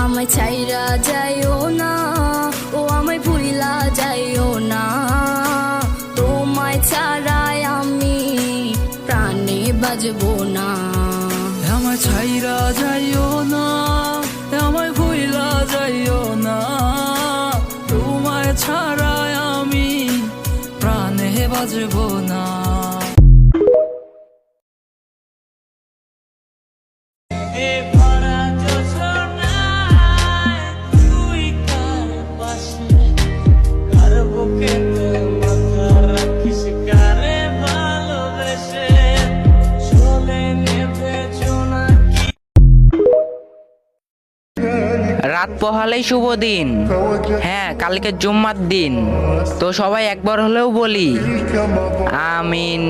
আমায় ছাইরা যাইও না, ও আমায় ভুইলা যাইও না, তোমায় ছাড়াই আমি প্রাণে বাজবো না। আমায় ছাইরা যাইও না, আমায় ভুইলা যাইও না, তোমায় ছাড়াই আমি প্রাণে বাজবো না। রাত পোহালেই শুভ দিন, হ্যাঁ কালকে জুম্মার দিন, তো সবাই একবার হলেও বলি আমিন।